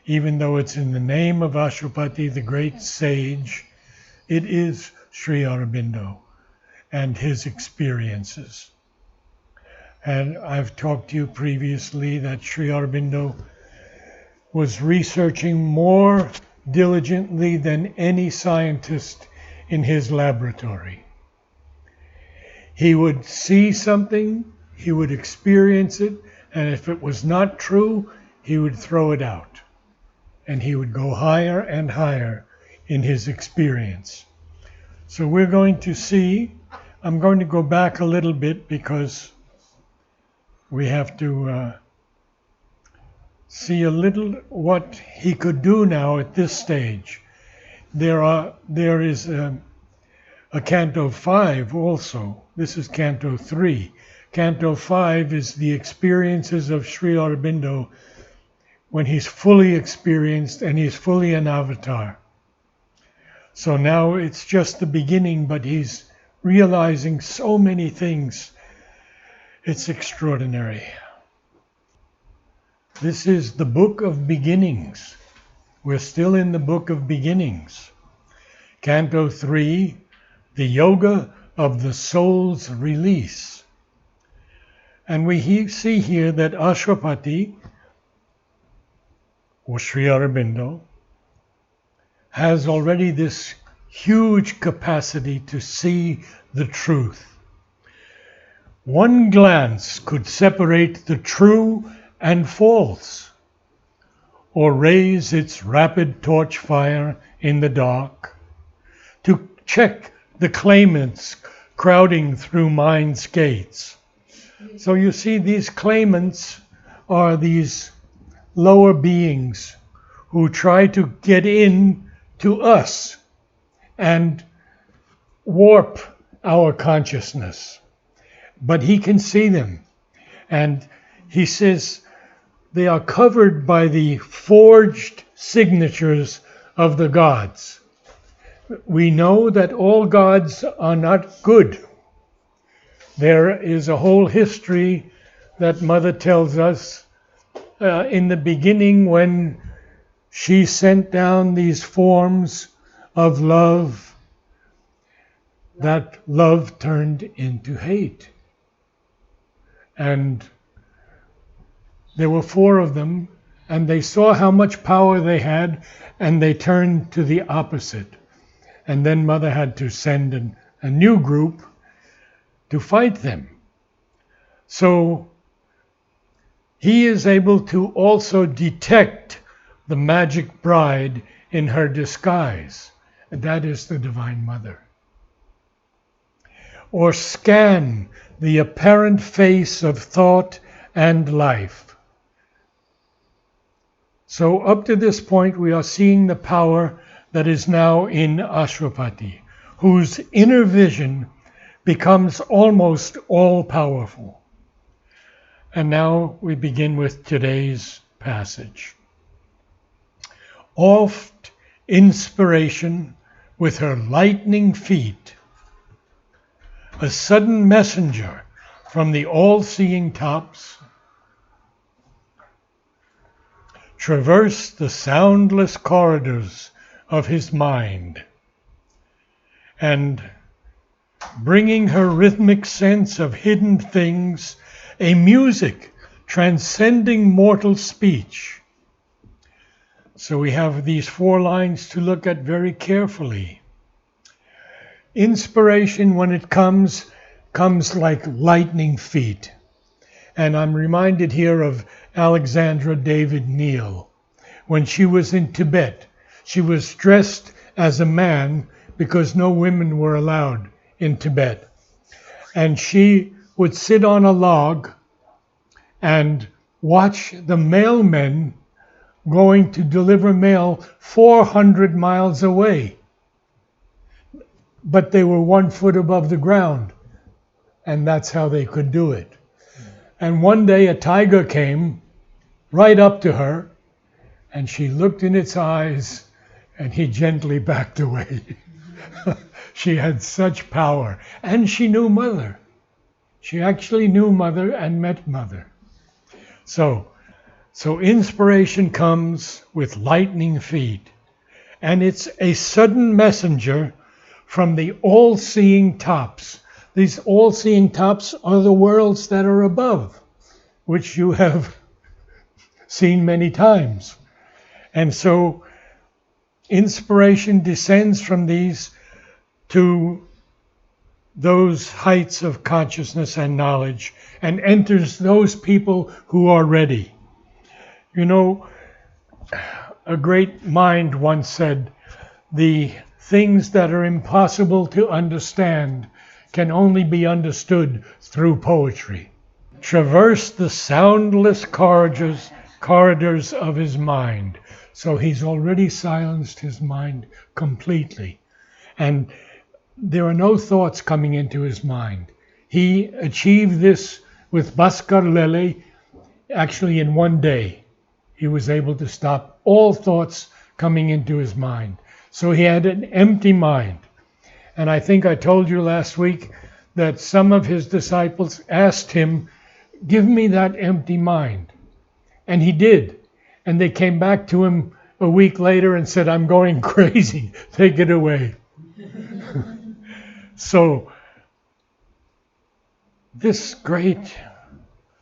Even though it's in the name of Ashwapati, the great sage, it is Sri Aurobindo and his experiences. And I've talked to you previously that Sri Aurobindo was researching more diligently than any scientist in his laboratory. He would see something, he would experience it, and if it was not true, he would throw it out. And he would go higher and higher in his experience. So we're going to see, I'm going to go back a little bit because we have to see a little what he could do now at this stage. There is a Canto 5 also. This is Canto 3. Canto 5 is the experiences of Sri Aurobindo when he's fully experienced and he's fully an avatar. So now it's just the beginning, but he's realizing so many things. It's extraordinary. This is the Book of Beginnings. We're still in the Book of Beginnings. Canto 3, the Yoga of the Soul's Release. And we see here that Ashwapati, or Sri Aurobindo, has already this huge capacity to see the truth. One glance could separate the true and false, or raise its rapid torch fire in the dark, to check the claimants crowding through mind's gates. So you see, these claimants are these lower beings who try to get in to us and warp our consciousness. But he can see them. And he says they are covered by the forged signatures of the gods. We know that all gods are not good. There is a whole history that Mother tells us in the beginning when she sent down these forms of love, that love turned into hate. And there were 4 of them, and they saw how much power they had, and they turned to the opposite. And then Mother had to send a new group to fight them. So he is able to also detect the magic bride in her disguise. And that is the Divine Mother. Or scan the apparent face of thought and life. So up to this point, we are seeing the power that is now in Ashwapati, whose inner vision becomes almost all-powerful. And now we begin with today's passage. Oft inspiration with her lightning feet, a sudden messenger from the all-seeing tops, traversed the soundless corridors of his mind, and bringing her rhythmic sense of hidden things, a music transcending mortal speech. So we have these 4 lines to look at very carefully. Inspiration, when it comes like lightning feet. And I'm reminded here of Alexandra David Neal. When she was in Tibet, she was dressed as a man because no women were allowed in Tibet. And she would sit on a log and watch the mailmen going to deliver mail 400 miles away. But they were 1 foot above the ground, and that's how they could do it. And one day a tiger came right up to her, and she looked in its eyes, and he gently backed away. She had such power, and she knew Mother. She actually knew Mother and met Mother. So So inspiration comes with lightning feet, and it's a sudden messenger from the all-seeing tops. These all-seeing tops are the worlds that are above, which you have seen many times. And so inspiration descends from these to those heights of consciousness and knowledge and enters those people who are ready. You know, a great mind once said, the things that are impossible to understand can only be understood through poetry. Traverse the soundless corridors of his mind. So he's already silenced his mind completely. And there are no thoughts coming into his mind. He achieved this with Bhaskar Lele actually in one day. He was able to stop all thoughts coming into his mind. So he had an empty mind. And I think I told you last week that some of his disciples asked him, give me that empty mind. And he did. And they came back to him a week later and said, I'm going crazy. Take it away. So this great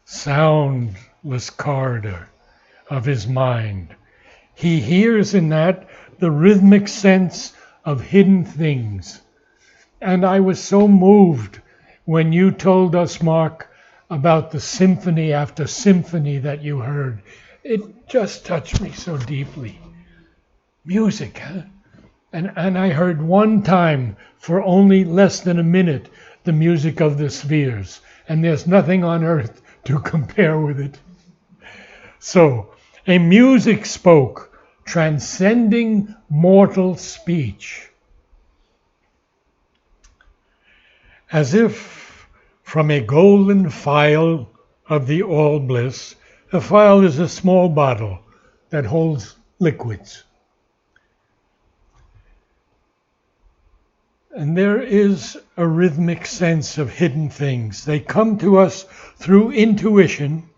soundless corridor of his mind, he hears in that the rhythmic sense of hidden things. And I was so moved when you told us, Mark, about the symphony after symphony that you heard. It just touched me so deeply. Music, huh? And I heard one time, for only less than a minute, the music of the spheres. And there's nothing on earth to compare with it. So, a music spoke, transcending mortal speech. As if from a golden phial of the all bliss, a phial is a small bottle that holds liquids. And there is a rhythmic sense of hidden things. They come to us through intuition,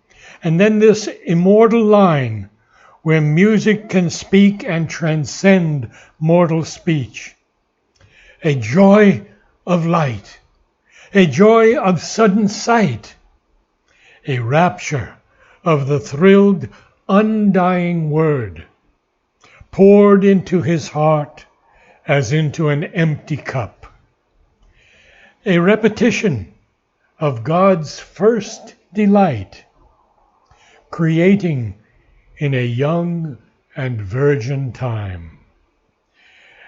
and then this immortal line where music can speak and transcend mortal speech. A joy of light, a joy of sudden sight, a rapture of the thrilled, undying word, poured into his heart as into an empty cup. A repetition of God's first delight, creating in a young and virgin time.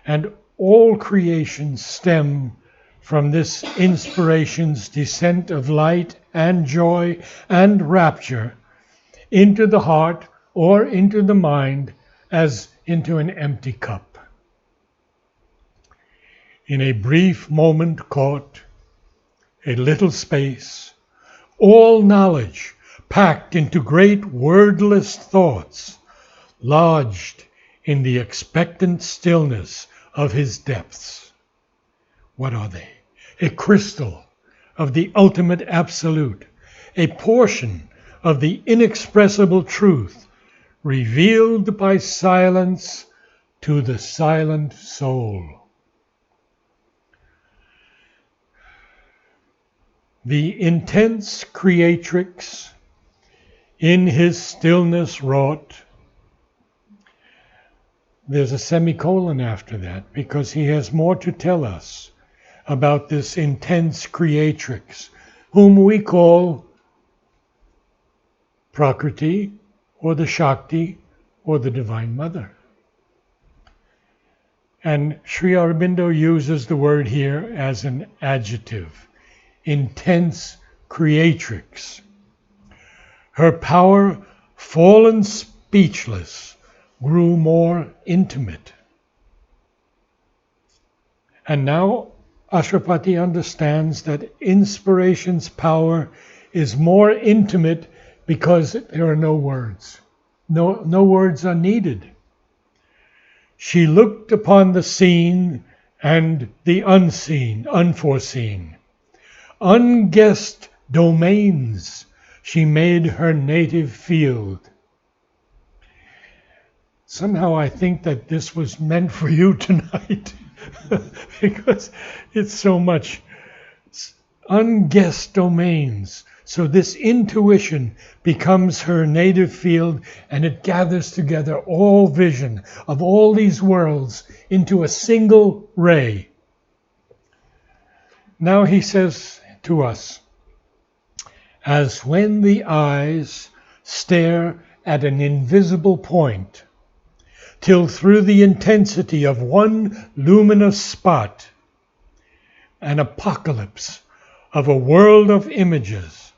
And all creations stem from this inspiration's descent of light and joy and rapture into the heart or into the mind as into an empty cup. In a brief moment caught, a little space, all knowledge packed into great wordless thoughts, lodged in the expectant stillness of his depths. What are they? A crystal of the ultimate absolute, a portion of the inexpressible truth, revealed by silence to the silent soul. The intense creatrix in his stillness wrought. There's a semicolon after that because he has more to tell us about this intense creatrix, whom we call Prakriti or the Shakti or the Divine Mother. And Sri Aurobindo uses the word here as an adjective. Intense creatrix. Her power, fallen speechless, grew more intimate. And now Ashwapati understands that inspiration's power is more intimate because there are no words. No words are needed. She looked upon the seen and the unseen, unforeseen. Unguessed domains she made her native field. somehow I think that this was meant for you tonight because it's so much unguessed domains. So this intuition becomes her native field, and it gathers together all vision of all these worlds into a single ray. Now he says to us, as when the eyes stare at an invisible point, till through the intensity of one luminous spot, an apocalypse of a world of images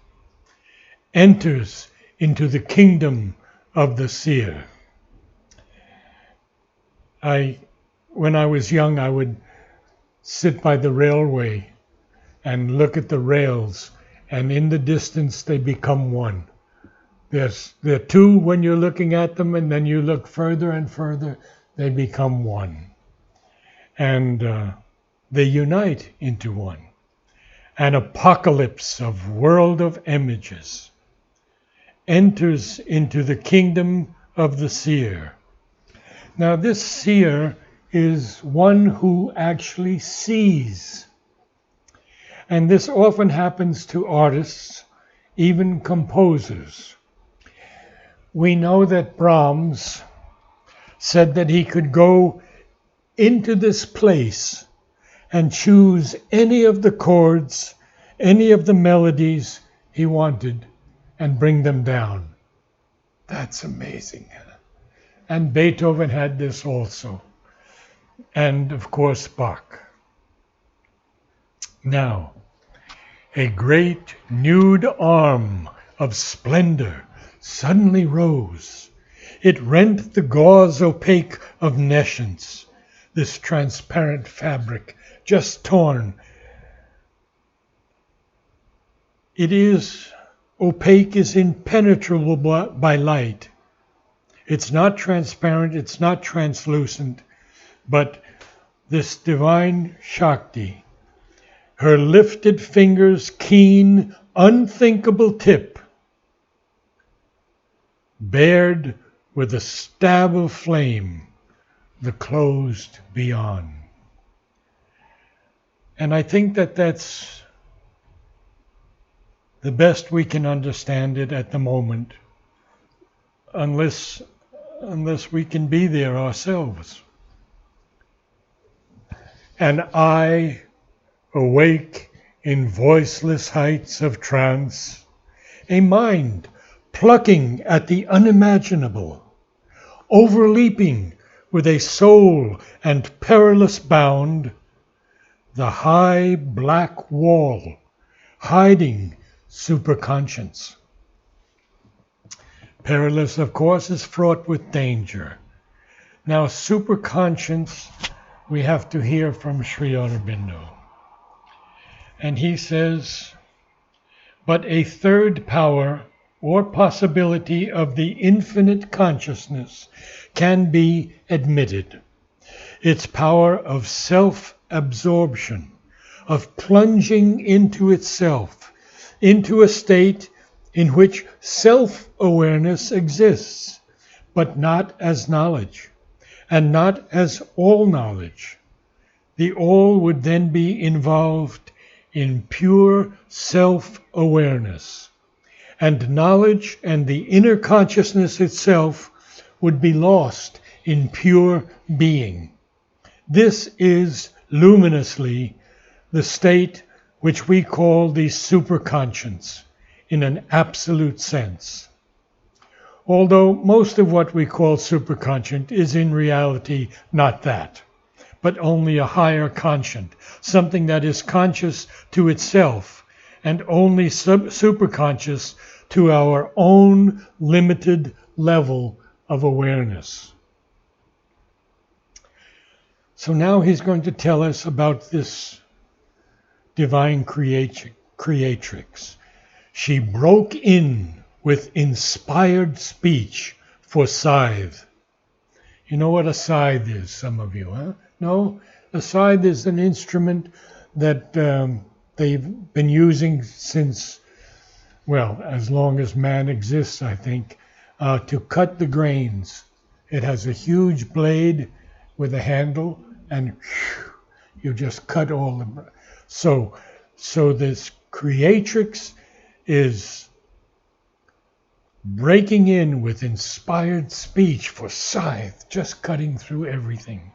enters into the kingdom of the seer. When I was young, I would sit by the railway and look at the rails, and in the distance they become one. There are two when you're looking at them, and then you look further and further, they become one. And they unite into one. An apocalypse of world of images enters into the kingdom of the seer. Now this seer is one who actually sees. And this often happens to artists, even composers. We know that Brahms said that he could go into this place and choose any of the chords, any of the melodies he wanted, and bring them down. That's amazing. And Beethoven had this also. And of course, Bach. Now, a great nude arm of splendor suddenly rose. It rent the gauze opaque of nescience, this transparent fabric just torn. It is opaque, is impenetrable by light. It's not transparent, it's not translucent, but this divine Shakti, her lifted fingers' keen, unthinkable tip, bared with a stab of flame, the closed beyond. And I think that that's the best we can understand it at the moment, unless we can be there ourselves. And I, awake in voiceless heights of trance, a mind plucking at the unimaginable, overleaping with a soul and perilous bound, the high black wall hiding superconscience. Perilous, of course, is fraught with danger. Now, superconscience, we have to hear from Sri Aurobindo. And he says, but a third power or possibility of the infinite consciousness can be admitted. Its power of self-absorption, of plunging into itself, into a state in which self-awareness exists, but not as knowledge, and not as all knowledge. The all would then be involved in pure self-awareness, and knowledge and the inner consciousness itself would be lost in pure being. This is luminously the state which we call the superconscience in an absolute sense. Although most of what we call superconscient is in reality not that, but only a higher conscient, something that is conscious to itself and only superconscious to our own limited level of awareness. So now he's going to tell us about this divine creatrix. She broke in with inspired speech for scythe. You know what a scythe is, some of you, huh? No? A scythe is an instrument that they've been using since, well, as long as man exists, I think, to cut the grains. It has a huge blade with a handle, and you just cut all the. So this creatrix is breaking in with inspired speech for scythe, just cutting through everything,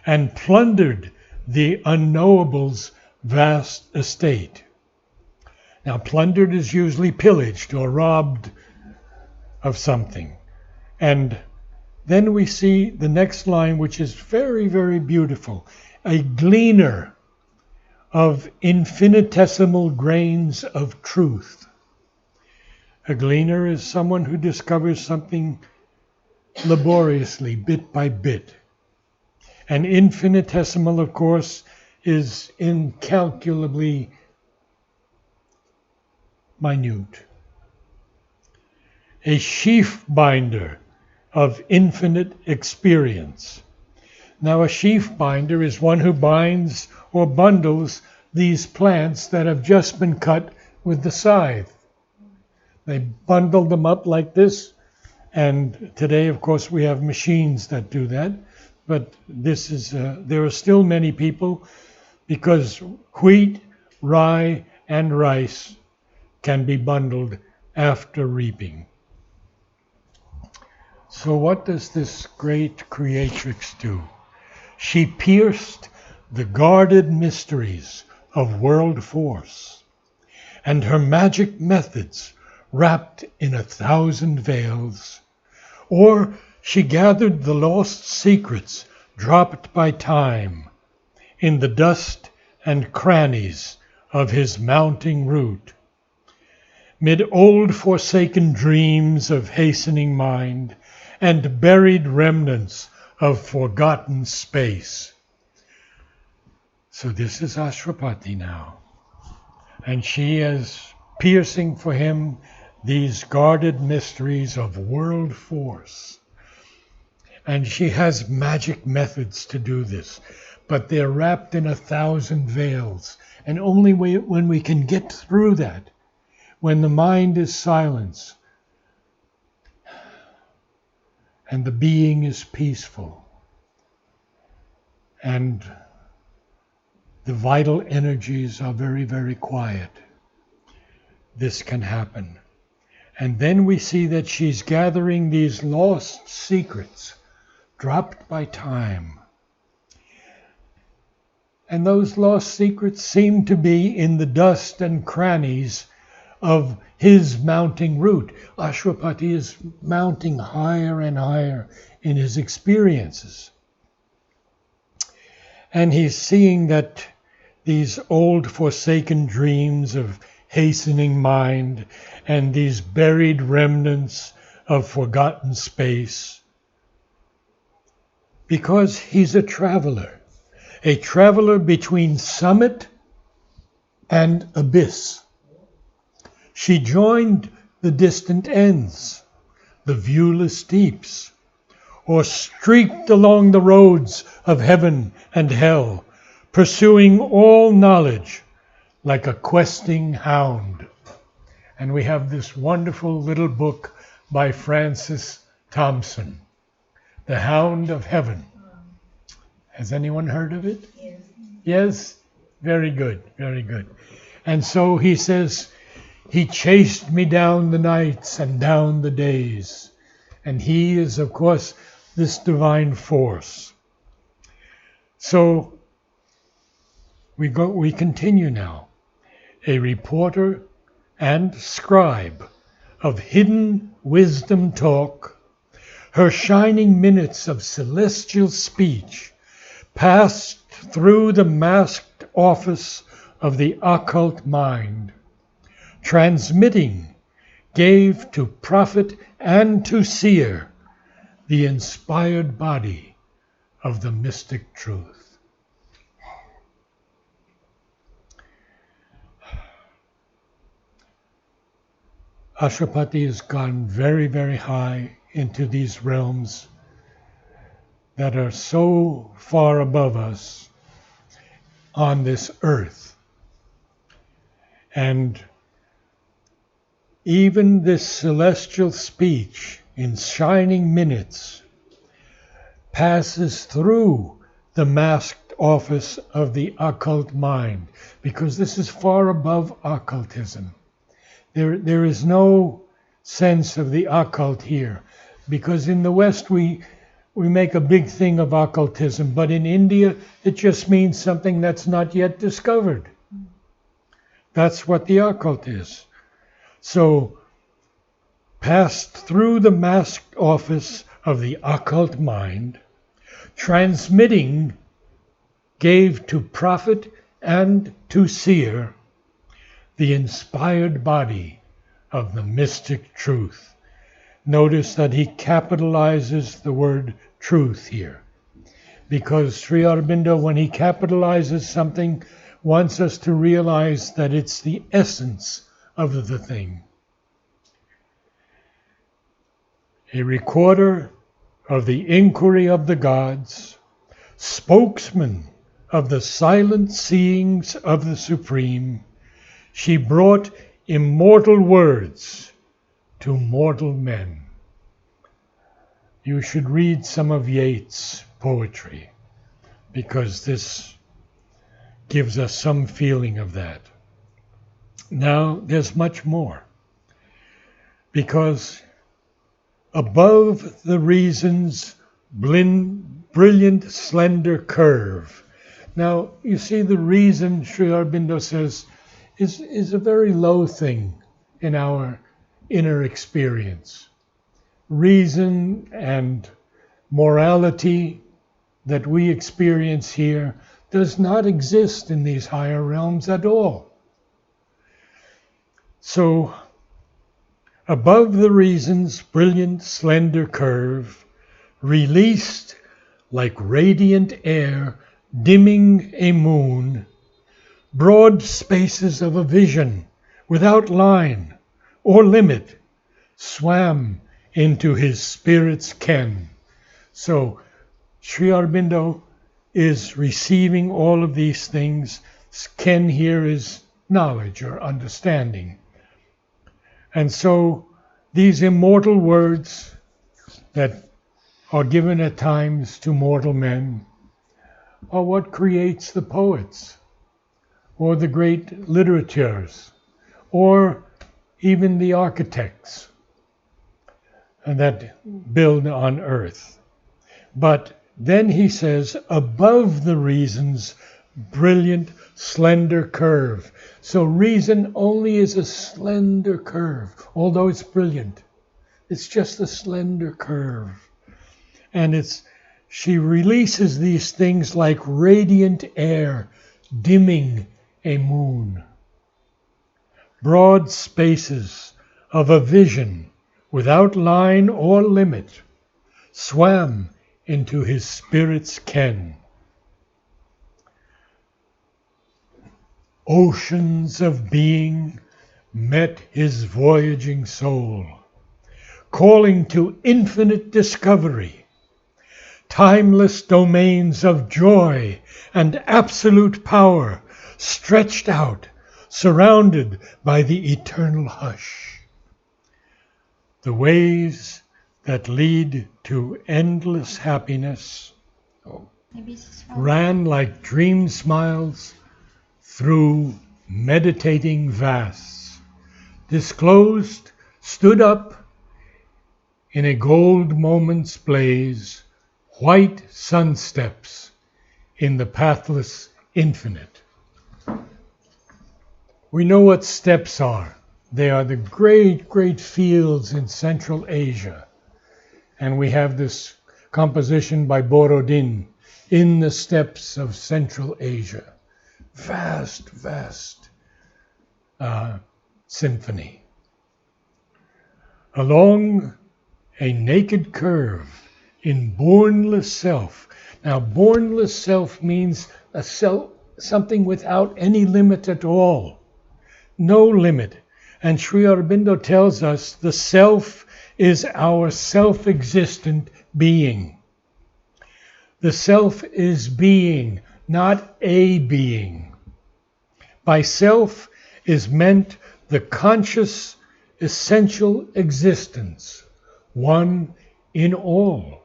and plundered the unknowable's vast estate. Now, plundered is usually pillaged or robbed of something. And then we see the next line, which is very, very beautiful. A gleaner of infinitesimal grains of truth. A gleaner is someone who discovers something laboriously, bit by bit. And infinitesimal, of course, is incalculably minute. A sheaf binder of infinite experience. Now, a sheaf binder is one who binds or bundles these plants that have just been cut with the scythe. They bundle them up like this, and today, of course, we have machines that do that. But this is there are still many people, because wheat, rye, and rice can be bundled after reaping. So what does this great creatrix do? She pierced the guarded mysteries of world force, and her magic methods wrapped in 1,000 veils, or she gathered the lost secrets dropped by time in the dust and crannies of his mounting route. Mid old forsaken dreams of hastening mind and buried remnants of forgotten space. So this is Ashwapati now. And she is piercing for him these guarded mysteries of world force. And she has magic methods to do this, but they're wrapped in 1,000 veils. And only when we can get through that, when the mind is silence and the being is peaceful and the vital energies are very, very quiet, this can happen. And then we see that she's gathering these lost secrets dropped by time. And those lost secrets seem to be in the dust and crannies of his mounting route. Ashwapati is mounting higher and higher in his experiences. And he's seeing that these old forsaken dreams of hastening mind and these buried remnants of forgotten space, because he's a traveler between summit and abyss. She joined the distant ends, the viewless deeps, or streaked along the roads of heaven and hell, pursuing all knowledge like a questing hound. And we have this wonderful little book by Francis Thompson, The Hound of Heaven. Has anyone heard of it? Yes. Yes? Very good, very good. And so he says, he chased me down the nights and down the days. And he is, of course, this divine force. So we continue now. A reporter and scribe of hidden wisdom talk, her shining minutes of celestial speech passed through the masked office of the occult mind, transmitting, gave to prophet and to seer the inspired body of the mystic truth. Ashwapati has gone very, very high into these realms that are so far above us on this earth. And even this celestial speech in shining minutes passes through the masked office of the occult mind, because this is far above occultism. There is no sense of the occult here, because in the West we make a big thing of occultism, but in India it just means something that's not yet discovered. That's what the occult is. So, passed through the masked office of the occult mind, transmitting, gave to prophet and to seer the inspired body of the mystic truth. Notice that he capitalizes the word truth here, because Sri Aurobindo, when he capitalizes something, wants us to realize that it's the essence of the thing. A recorder of the inquiry of the gods, spokesman of the silent seeings of the Supreme, she brought immortal words to mortal men. You should read some of Yeats' poetry, because this gives us some feeling of that. Now, there's much more, because above the reason's brilliant, slender curve. Now, you see, the reason, Sri Aurobindo says, is a very low thing in our inner experience. Reason and morality that we experience here does not exist in these higher realms at all. So, above the reason's brilliant, slender curve, released like radiant air dimming a moon, broad spaces of a vision without line or limit swam into his spirit's ken. So Sri Aurobindo is receiving all of these things. Ken here is knowledge or understanding. And so these immortal words that are given at times to mortal men are what creates the poets, or the great literateurs, or even the architects that build on earth. But then he says, above the reason's brilliant, slender curve. So reason only is a slender curve, although it's brilliant. It's just a slender curve. And she releases these things like radiant air dimming a moon. Broad spaces of a vision without line or limit swam into his spirit's ken. Oceans of being met his voyaging soul, calling to infinite discovery, timeless domains of joy and absolute power stretched out, surrounded by the eternal hush. The ways that lead to endless happiness ran like dream smiles through meditating vasts, disclosed, stood up in a gold moment's blaze, white sun steps in the pathless infinite. We know what steppes are. They are the great, great fields in Central Asia. And we have this composition by Borodin, In the Steppes of Central Asia. Vast, vast symphony. Along a naked curve in bornless self. Now, bornless self means a self, something without any limit at all. No limit. And Sri Aurobindo tells us the self is our self-existent being. The self is being, not a being. By self is meant the conscious, essential existence, one in all.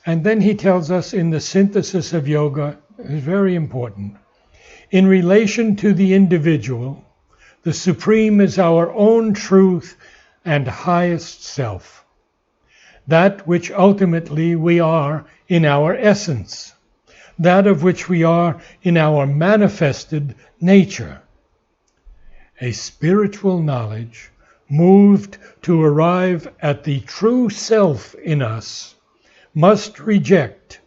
And then he tells us in the synthesis of yoga, is very important. In relation to the individual, the supreme is our own truth and highest self, that which ultimately we are in our essence, that of which we are in our manifested nature. A spiritual knowledge, moved to arrive at the true self in us, must reject,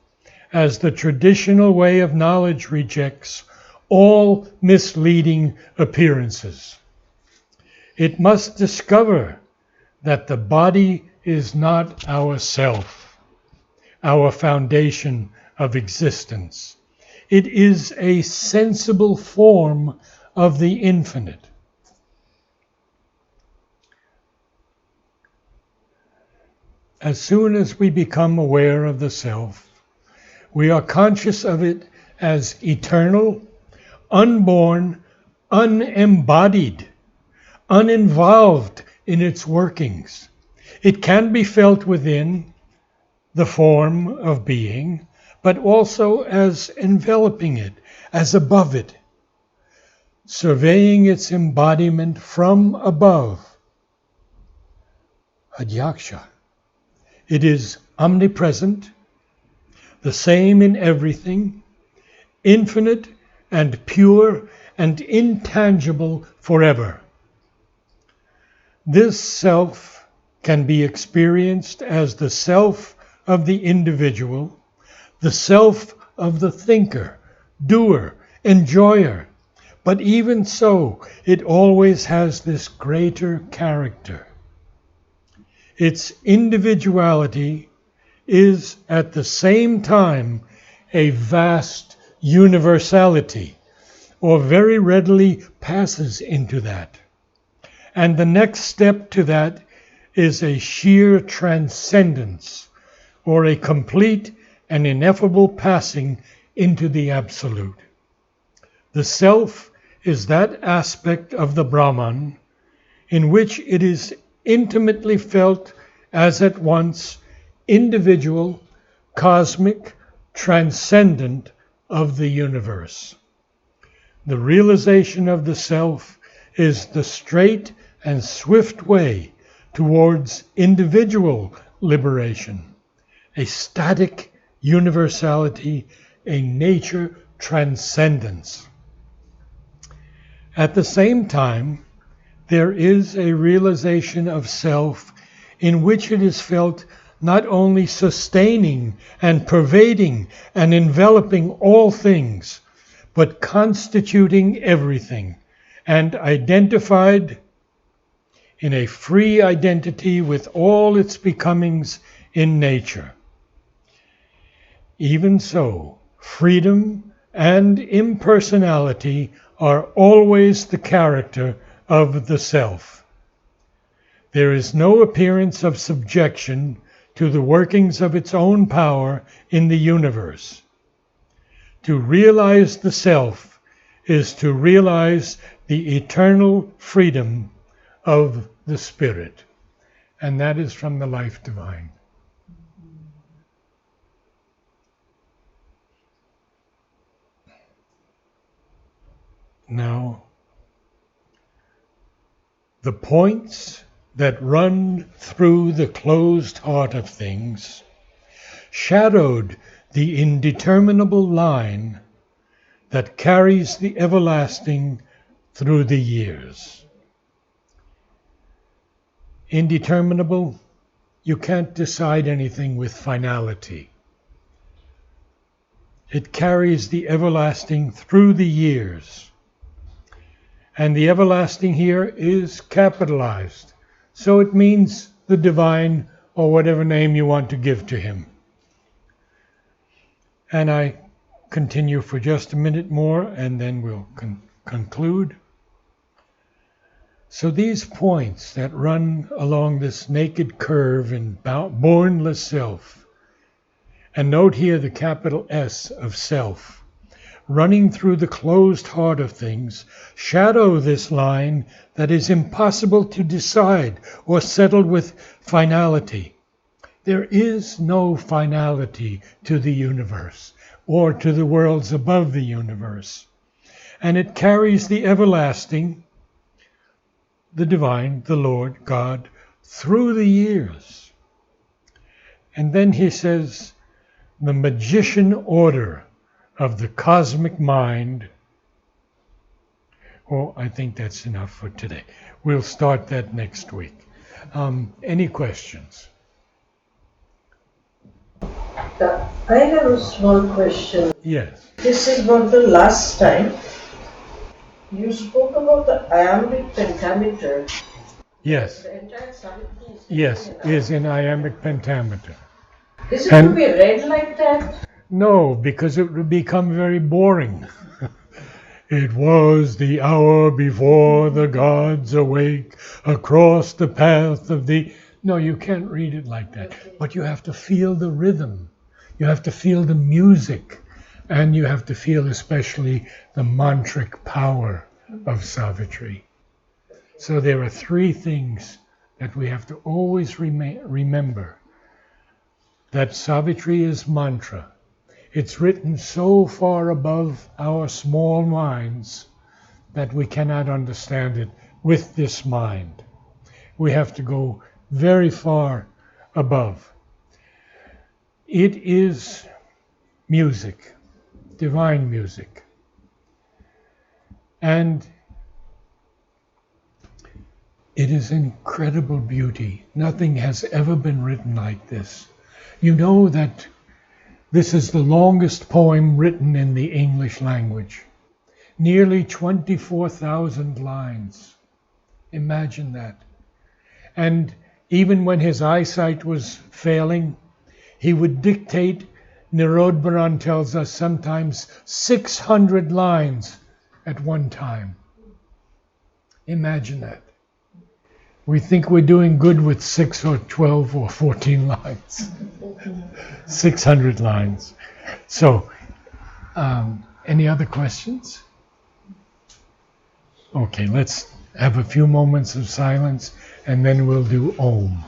as the traditional way of knowledge rejects, all misleading appearances. It must discover that the body is not our self, our foundation of existence. It is a sensible form of the infinite. As soon as we become aware of the self, we are conscious of it as eternal, unborn, unembodied, uninvolved in its workings. It can be felt within the form of being, but also as enveloping it, as above it, surveying its embodiment from above. Adhyaksha. It is omnipresent, the same in everything, infinite and pure and intangible forever. This self can be experienced as the self of the individual, the self of the thinker, doer, enjoyer. But even so, it always has this greater character. Its individuality is at the same time a vast universality, or very readily passes into that. And the next step to that is a sheer transcendence, or a complete and ineffable passing into the absolute. The self is that aspect of the Brahman in which it is intimately felt as at once individual, cosmic, transcendent of the universe. The realization of the self is the straight and swift way towards individual liberation, a static universality, a nature transcendence. At the same time, there is a realization of self in which it is felt not only sustaining and pervading and enveloping all things, but constituting everything, and identified in a free identity with all its becomings in nature. Even so, freedom and impersonality are always the character of the self. There is no appearance of subjection to the workings of its own power in the universe. To realize the self is to realize the eternal freedom of the spirit. And that is from the Life Divine. Now, the points that run through the closed heart of things shadowed the indeterminable line that carries the everlasting through the years. Indeterminable, you can't decide anything with finality. It carries the everlasting through the years. And the everlasting here is capitalized. So it means the divine, or whatever name you want to give to him. And I continue for just a minute more, and then we'll conclude. So these points that run along this naked curve in bornless self, and note here the capital S of self, running through the closed heart of things, shadow this line that is impossible to decide or settle with finality. There is no finality to the universe or to the worlds above the universe. And it carries the everlasting, the divine, the Lord, God, through the years. And then he says, the magician order of the cosmic mind. Oh, I think that's enough for today. We'll start that next week. Any questions? I have a small question. Yes. This is not the last time. You spoke about the iambic pentameter. Yes. The entire Savitri is in iambic pentameter. Is it to be read like that? No, because it would become very boring. It was the hour before the gods awake across the path of the... No, you can't read it like that. But you have to feel the rhythm. You have to feel the music. And you have to feel especially the mantric power of Savitri. So there are three things that we have to always remember. That Savitri is mantra. It's written so far above our small minds that we cannot understand it with this mind. We have to go very far above. It is music, divine music. And it is incredible beauty. Nothing has ever been written like this. You know that this is the longest poem written in the English language. Nearly 24,000 lines. Imagine that. And even when his eyesight was failing, he would dictate, Narad tells us, sometimes 600 lines at one time. Imagine that. We think we're doing good with 6 or 12 or 14 lines. 600 lines. So, any other questions? Okay, let's have a few moments of silence and then we'll do Om.